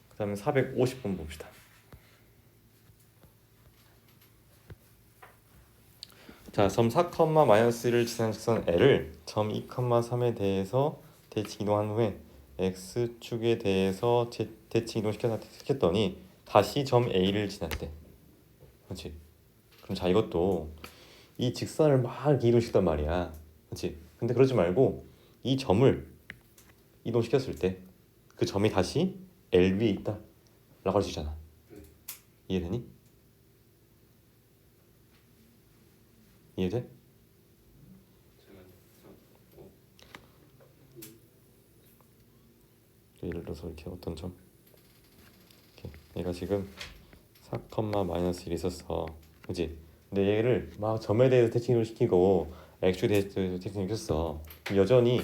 그 다음에 450번 봅시다. 자, 점 4, 마이너스를 지나는 직선 L을 점 2, 3에 대해서 대칭 이동한 후에 X축에 대해서 대칭 이동시켰더니 다시 점 A를 지났대. 그렇지? 그럼 자 이것도 이 직선을 막 이렇게 이동시켰단 말이야. 그렇지? 근데 그러지 말고 이 점을 이동시켰을 때 그 점이 다시 L 위에 있다 라고 할 수 있잖아. 이해되니? 이해돼? 예를 들어서 이렇게 어떤 점 이렇게 얘가 지금 4, 마이너스 1이 있었어. 그치? 근데 얘를 막 점에 대해서 대칭을 시키고 x축에 대해서 대칭을 시켰어. 여전히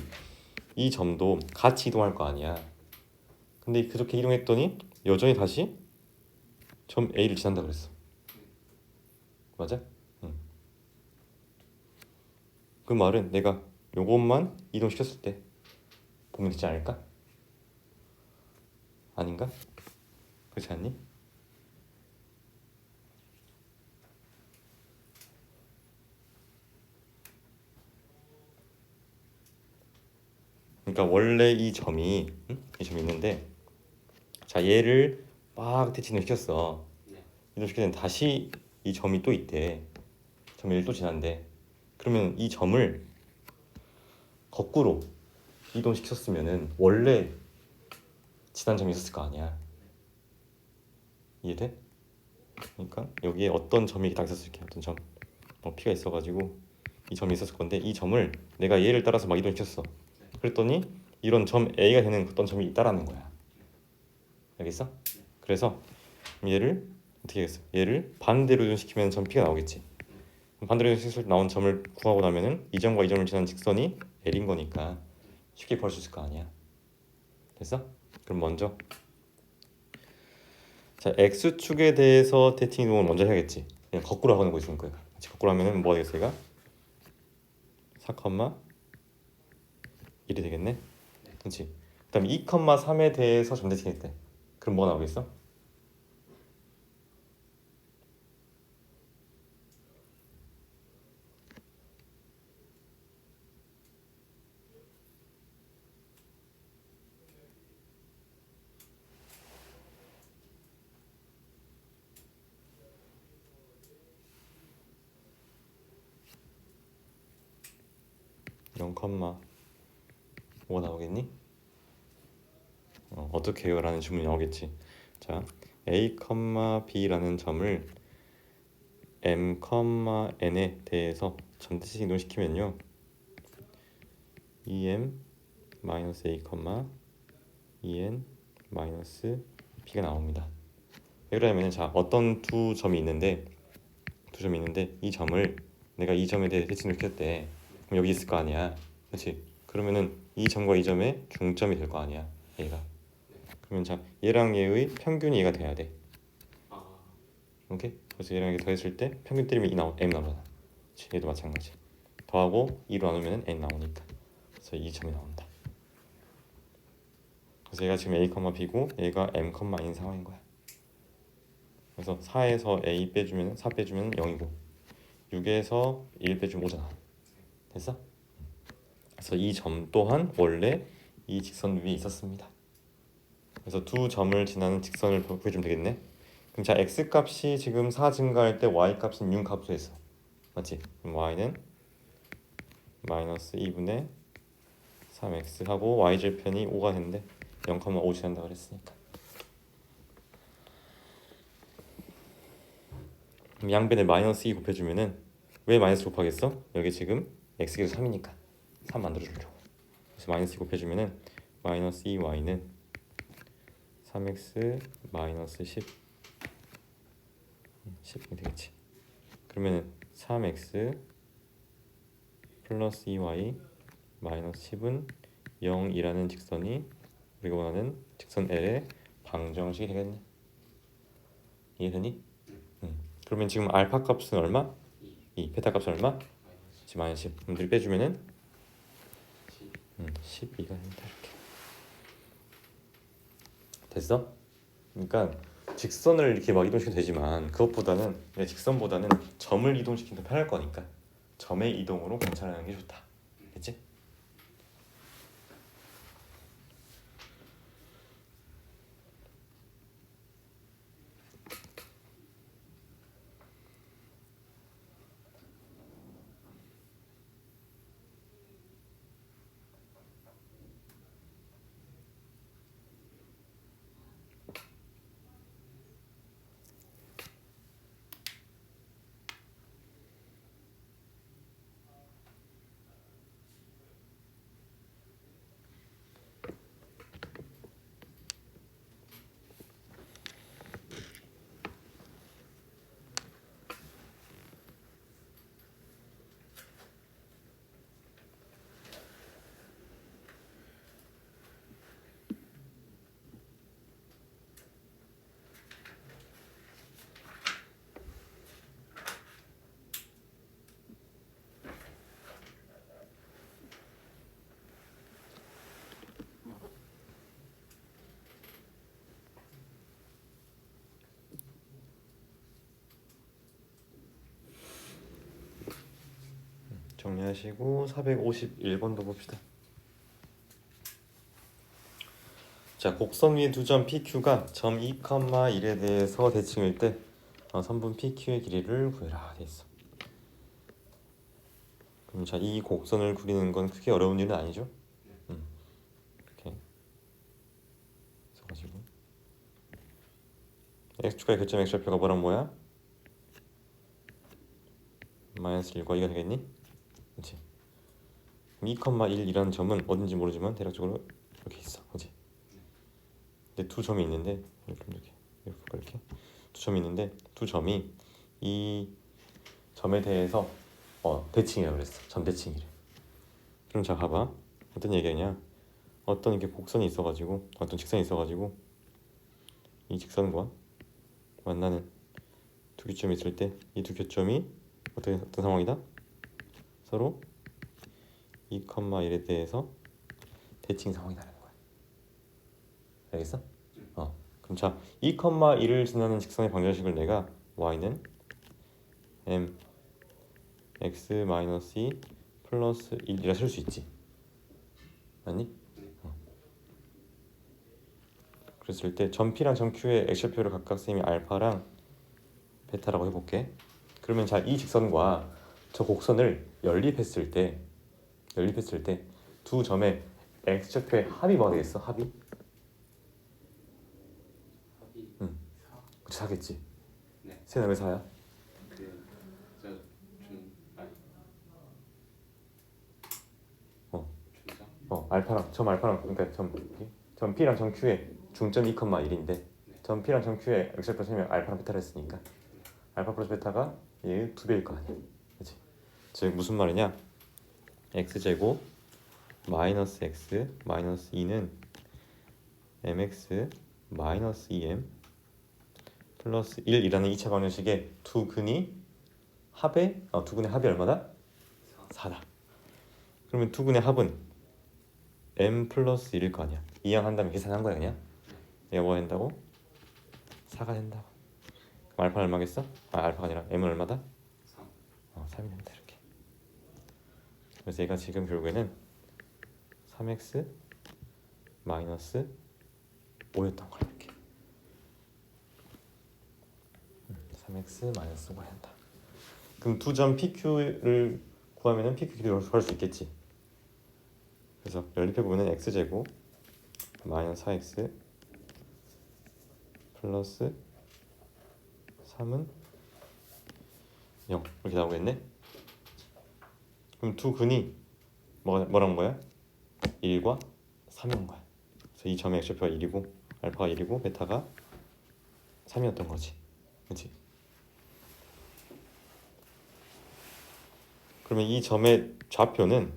이 점도 같이 이동할 거 아니야. 근데 그렇게 이동했더니 여전히 다시 점 A를 지난다 그랬어. 맞아? 응. 그 말은 내가 요것만 이동시켰을 때 보면 되지 않을까? 아닌가? 그렇지 않니? 그러니까 원래 이 점이 이 점이 있는데 자 얘를 막 대칭을 시켰어. 이동시키면 다시 이 점이 또 있대. 점 1또 지난대. 그러면 이 점을 거꾸로 이동시켰으면은 원래 지난 점이 있었을 거 아니야. 이해돼? 그러니까 여기에 어떤 점이 딱 있었을게. 어떤 점 P가 있어가지고 이 점이 있었을 건데 이 점을 내가 얘를 따라서 막 이동시켰어. 그랬더니 이런 점 A가 되는 어떤 점이 있다라는 거야. 알겠어? 그래서 얘를 어떻게 하겠어? 얘를 반대로 이동시키면 점 P가 나오겠지. 반대로 이동시켜서 나온 점을 구하고 나면은 이 점과 이 점을 지난 직선이 L인 거니까 쉽게 구할 수 있을 거 아니야. 됐어? 그럼 먼저 자 X축에 대해서 대칭 이동을 먼저 해야겠지. 그냥 거꾸로 하는 거 있을 거야. 거꾸로 하면은 뭐가 되겠어? 얘가 4, 1이 되겠네. 그렇지. 그다음에 2, 3에 대해서 점 대칭했대. 그럼 뭐가 나오겠어? 뭐가 나오겠니? 어떻게 해요? 라는 질문이 나오겠지. 자, A, B라는 점을 M, N에 대해서 점대칭 이동시키면요 2M A, 2N B가 나옵니다. 왜 그러냐면 자 어떤 두 점이 있는데 이 점을 내가 이 점에 대해 대칭을 시켰대. 그럼 여기 있을 거 아니야. 그렇지? 그러면은 이 점과 이 점의 중점이 될 거 아니야. 얘가. 그러면 자 얘랑 얘의 평균이 얘가 돼야 돼. 오케이? 그래서 얘랑 얘 더했을 때 평균 때리면 M 나오잖아. 얘도 마찬가지. 더하고 2로 나누면 n 나오니까 그래서 2점이 나온다. 그래서 얘가 지금 a, b고 얘가 m, n인 상황인 거야. 그래서 4에서 a 빼주면 4 빼주면 0이고 6에서 1 빼주면 5잖아. 됐어? 그래서 이 점 또한 원래 이 직선 위에 있었습니다. 그래서 두 점을 지나는 직선을 구해주면 되겠네. 그럼 자 x 값이 지금 4 증가할 때 y 값은 6 값수했어. 맞지? 그럼 y는 마이너스 2분의 3x 하고 y절편이 5가 됐는데 0,5 지난다 그랬으니까. 그럼 양변에 마이너스 2 곱해주면은 왜 마이너스 곱하겠어? 여기 지금 x계수 3이니까 3 만들어주려고. 그래서 마이너스 2 곱해주면은 마이너스 2y는 3x 마이너스 10이 되겠지. 그러면은 3x 플러스 2y 마이너스 10은 0이라는 직선이 우리가 원하는 직선 L의 방정식이 되겠네. 이해되니? 그러면 지금 알파 값은 얼마? 2. 베타 값은 얼마? 지금 마이너스 10. 그럼 빼주면은 12가 된다. 이렇게 됐어? 그러니까 직선을 이렇게 막 이동시켜도 되지만 그것보다는 직선보다는 점을 이동시키면 더 편할 거니까 점의 이동으로 관찰하는 게 좋다. 됐지? 정리하시고 451번도 봅시다. 자, 곡선 위 두 점 PQ가 점 2, 1에 대해서 대칭일 때 선분 PQ의 길이를 구해라 돼 있어. 그럼 자, 이 곡선을 그리는 건 크게 어려운 일은 아니죠? 이렇게 써가지고 x축과의 교점 x좌표가 뭐란 뭐야? 마이너스 1과 2가 되겠니? 그렇지. 2,1이라는 점은 어딘지 모르지만 대략적으로 이렇게 있어, 그렇지? 근데 두 점이 있는데 이렇게 두 점이 있는데 두 점이 이 점에 대해서 대칭이라고 그랬어. 점대칭이래. 그럼 자 봐봐. 어떤 얘기냐? 어떤 이렇게 곡선이 있어가지고 어떤 직선이 있어가지고 이 직선과 만나는 두 교점이 있을 때 이 두 교점이 어떤 상황이다? 서로 2,1에 대해서 대칭 상황이라는 거야. 알겠어? 그럼 자 2,1을 지나는 직선의 방정식을 내가 y는 m x-2 플러스 1이라 쓸 수 있지. 맞니? 그랬을 때 점 P랑 점 Q의 x좌표를 각각 셈이 알파랑 베타라고 해볼게. 그러면 자 이 직선과 저 곡선을 연립했을 때 두 점의 x좌표의 합이 뭐가 되겠어? 합이? 그치, 4겠지. 네. 세나 왜 4야? 알파랑 점 알파랑 그러니까 점 P랑 점 Q의 중점 2,1인데 점 P랑 점 Q의 x좌표 세면 알파랑 베타를 했으니까 알파 플러스 베타가 얘의 2배일 거 아니야. 그렇지? 즉 무슨 말이냐? x제곱 마이너스 x 마이너스 2는 mx 마이너스 2m 플러스 1이라는 2차 방정식의 두 근이 합이 얼마다? 4다. 그러면 두 근의 합은 m 플러스 1일 거 아니야. 이항 한 다음에 계산한 거야 그냥. 얘가 뭐 된다고? 4가 된다고. 그럼 알파는 얼마겠어? 알파가 아니라 m은 얼마다? 3. 3이 된다 이렇게. 그래서 얘가 지금 결국에는 3x 마이너스 5였던 거야 이렇게. 3x 마이너스 5가 된다. 그럼 두 점 PQ를 구하면은 PQ 길이를 구할 수 있겠지. 그래서 연립해 보면은 x제곱 마이너스 4x 플러스 3은 0 이렇게 나오겠네. 그럼 두 근이 뭐라는 거야? 1과 3인 거야. 그래서 이 점의 x좌표가 1이고 알파가 1이고 베타가 3이었던 거지. 그렇지? 그러면 이 점의 좌표는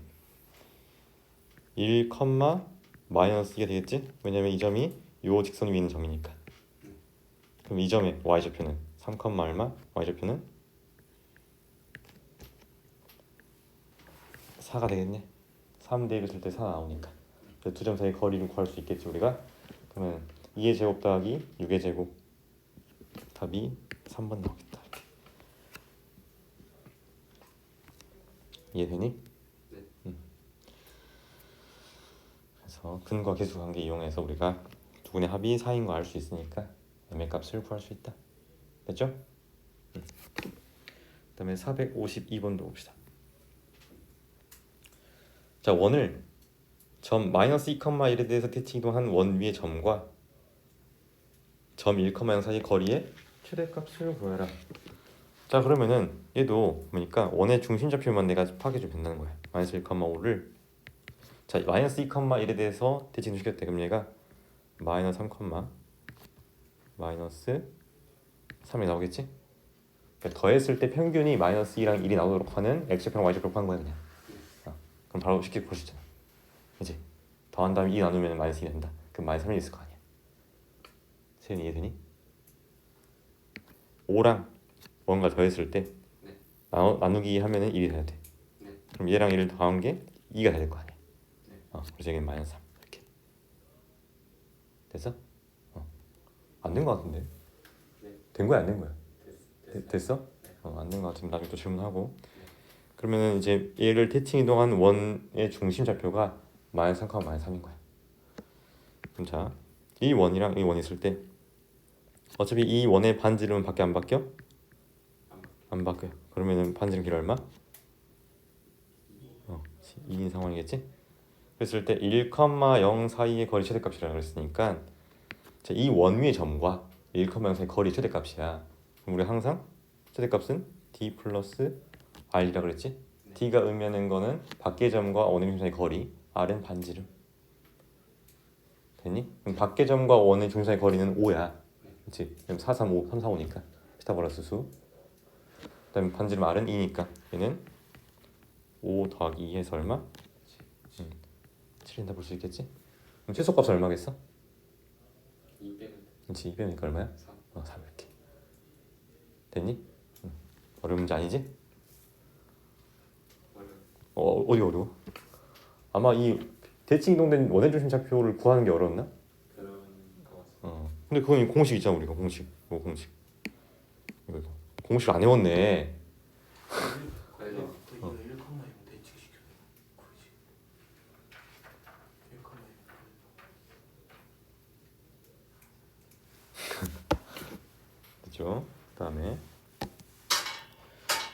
1, 마이너스 2가 되겠지? 왜냐면 이 점이 요 직선 위에 있는 점이니까. 그럼 이 점의 y좌표는 3, 얼마? y좌표는 4가 되겠네. 3 대입했을 때 4 나오니까. 두 점 사이 거리를 구할 수 있겠지 우리가. 그러면 2의 제곱 더하기 6의 제곱 답이 3번 나오겠다. 이렇게. 이해되니? 네. 그래서 근과 계수 관계 이용해서 우리가 두 근의 합이 4인 거 알 수 있으니까 m의 값을 구할 수 있다. 됐죠? 그다음에 452번도 봅시다. 자, 원을 점 마이너스 2,1에 대해서 대칭 이동한 원 위의 점과 점 1,0 사이 거리의 최대값을 구해라. 자, 그러면은 얘도 보니까 원의 중심좌표만 내가 파악해주면 된다는 거야. 마이너스 1,5를 자 마이너스 2,1에 대해서 대칭 시켰대. 그럼 얘가 마이너스 3, 마이너스 3이 나오겠지? 그러니까 더했을 때 평균이 마이너스 2랑 1이 나오도록 하는 x좌표랑 y좌표를 한 거야 그냥. 그럼 바로 쉽게 볼 수 있잖아. 그치? 더한 다음에 2 나누면 마이너스 2 된다. 그럼 마이너스 3이 있을 거 아니야. 세윤이 이해되니? 5랑 뭔가 더했을 때 네. 나누기 하면은 1이 돼야 돼. 네. 그럼 얘랑 1을 더한 게 2가 될 거 아니야. 네. 그래서 여기 마이너스 3 이렇게 됐어? 안 된 거 같은데? 네. 된 거야 안 된 거야? 됐어요. 됐어? 안 된 거 같으면 나중에 또 질문하고. 그러면은 이제 얘를 대칭 이동한 원의 중심 좌표가 마이너스 3, 마이너스 3인 거야. 그럼 자, 이 원이랑 이 원 있을 때 어차피 이 원의 반지름은 밖에 안 바뀌어? 안 바뀌어요. 그러면은 반지름 길이 얼마? 2인 상황이겠지? 그랬을 때 1,0 사이의 거리 최대값이라고 그랬으니까 자, 이 원 위의 점과 1,0 사이 거리 최대값이야. 그럼 우리 항상 최대값은 d 플러스 r이라고 그랬지? 네. d가 의미하는 거는 밖의 점과 원의 중심 사이 거리, r은 반지름. 됐니? 그럼 밖의 점과 원의 중심 사이 거리는 5야. 그렇지? 그럼 4, 3, 5, 3, 4, 5니까 피타고라스 수. 그다음에 반지름 r은 2니까 얘는 5 더하기 2 해서 얼마? 7인다 볼 수 있겠지? 그럼 최소값은 얼마겠어? 200은 그렇지, 200이니까 얼마야? 3. 3 이렇게. 됐니? 어려운 문제 아니지? 어디 어려워? 아마 이 대칭 이동된 원의 중심 좌표를 구하는 게 어려웠나? 그런 거 같습니다. 근데 그건 공식 있잖아 우리가 공식. 공식. 이거 공식 안 외웠네. 그래서 이거 1,0 대칭시켜야 그렇지. 1,0 됐죠? 그다음에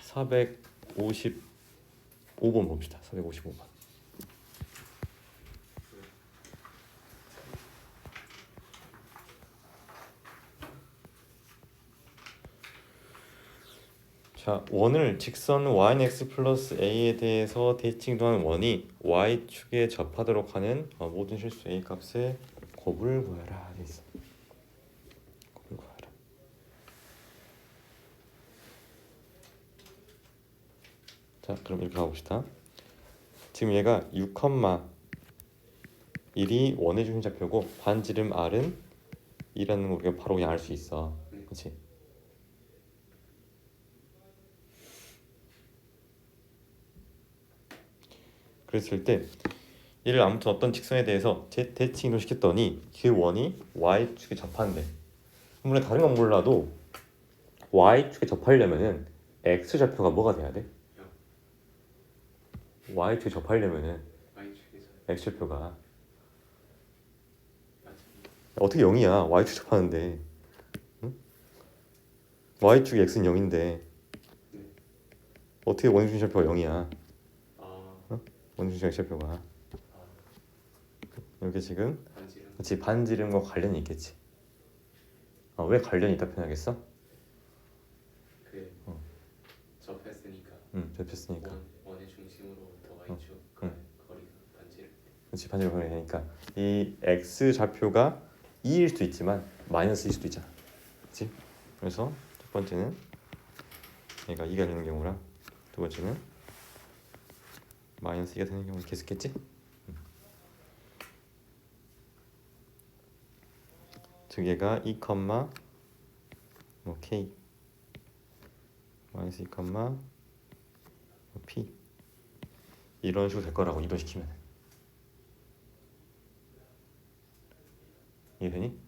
455번 봅시다. 455번. 자, 원을 직선 yx 플러스 a에 대해서 대칭도하는 원이 y축에 접하도록 하는 모든 실수 a 값의 곱을 구해라. 돼 있어. 곱을 구해라. 자, 그럼 이렇게 가봅시다. 지금 얘가 6,1이 원의 중심 좌표고 반지름 r은 2라는 거 우리가 바로 그냥 알 수 있어. 그렇지? 그랬을 때 얘를 아무튼 어떤 직선에 대해서 대칭 이동시켰더니 그 원이 y축에 접한대. 물론 다른 건 몰라도 y축에 접하려면은 x좌표가 뭐가 돼야 돼? y축에 접하려면은 y축에서 x좌표가 맞아. 어떻게 0이야? y축 접하는데 응? y축 x는 0인데 네. 어떻게 원의 중심좌표가 0이야? 아, 원의 중심좌표가 아, 이렇게 지금 반지름. 그렇지 반지름과 관련이 있겠지. 왜 관련이 있다 표현하겠어? 그 접했으니까 접혔으니까. 원의 중심으로부터 y축 응. 거리가 반지름. 그렇지 반지름 관련이 되니까 이 x 좌표가 2일 수도 있지만 마이너스일 수도 있잖아. 그렇지? 그래서 첫 번째는 얘가 2가 되는 경우랑 두 번째는 마이너스 2가 되는 경우 계속했지? 즉 얘가 2, k 마이너스 2, p 이런 식으로 될 거라고 이동시키면. 이해되니?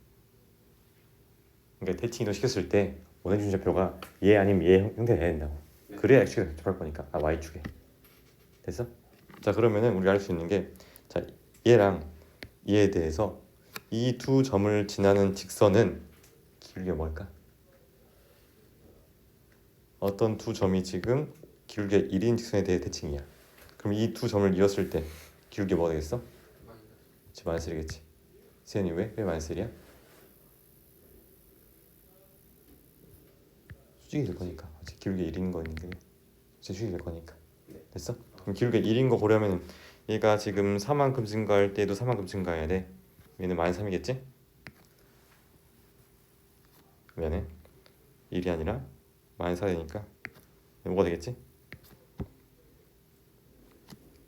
그러니까 대칭 이동시켰을 때 원의 중심좌표가 얘 아니면 얘 형태가 돼야 된다고. 네. 그래야 x축에 접할 거니까. y축에. 됐어? 자 그러면은 우리가 알 수 있는 게 자 얘랑 얘에 대해서 이 두 점을 지나는 직선은 길게 뭘까? 어떤 두 점이 지금 길게 1인 직선에 대해 대칭이야. 그럼 이 두 점을 이었을 때 길게 뭐가 되겠어? 그렇지 마이너스겠지. 세연이 왜? 왜 마이너스야? 수직이 될 거니까. 그렇지 길게 1인 거니까. 수직이 될 거니까. 됐어? 그럼 길게 1인 거 보려면 얘가 지금 4만큼 증가할 때도 4만큼 증가해야 돼. 얘는 마이너스 3이겠지? 미안해 1이 아니라 마이너스 4 되니까 뭐가 되겠지?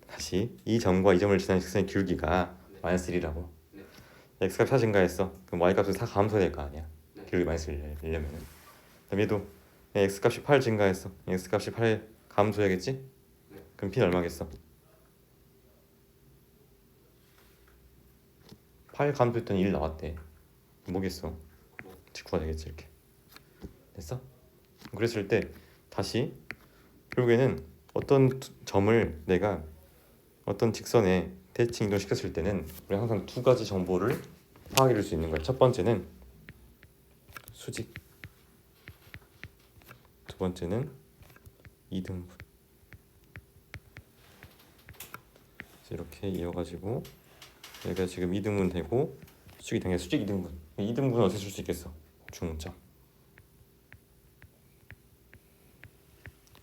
다시 이 점과 이 점을 지나는 직선의 길기가 마이너스 1이라고. 네. x값이 4 증가했어. 그럼 y값은 4 감소해야 될 거 아니야. 네. 길기 마이너스를 내려면은. 그다음 얘도 x값이 8 증가했어. x값이 8 감소해야겠지? 네. 그럼 p는 얼마겠어? 8 감소했더니 1 나왔대. 뭐겠어? 9가 되겠지 이렇게. 됐어? 그랬을 때 다시 결국에는 어떤 점을 내가 어떤 직선에 대칭 이동시켰을 때는 우리 항상 두 가지 정보를 파악해 줄 수 있는 거야. 첫 번째는 수직, 두 번째는 이등분. 이렇게 이어가지고 얘가 지금 이등분 되고 수직이 된 게 수직 이등분. 이등분은 어떻게 쓸 수 있겠어? 중점.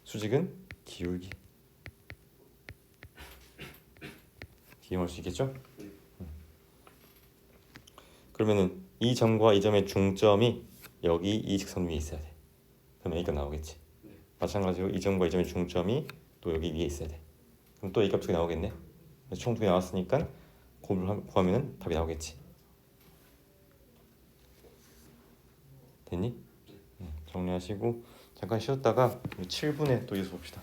수직은 기울기. 기억할 수 있겠죠? 그러면은 이 점과 이 점의 중점이 여기 이 직선 위에 있어야 돼. 그럼 A가 나오겠지. 마찬가지로 이 점과 이 점의 중점이 또 여기 위에 있어야 돼. 그럼 또 A 값이 나오겠네. 그래서 총 두 개 나왔으니까 곱을 구하면은 답이 나오겠지. 됐니? 정리하시고 잠깐 쉬었다가 7분에 또 이어서 봅시다.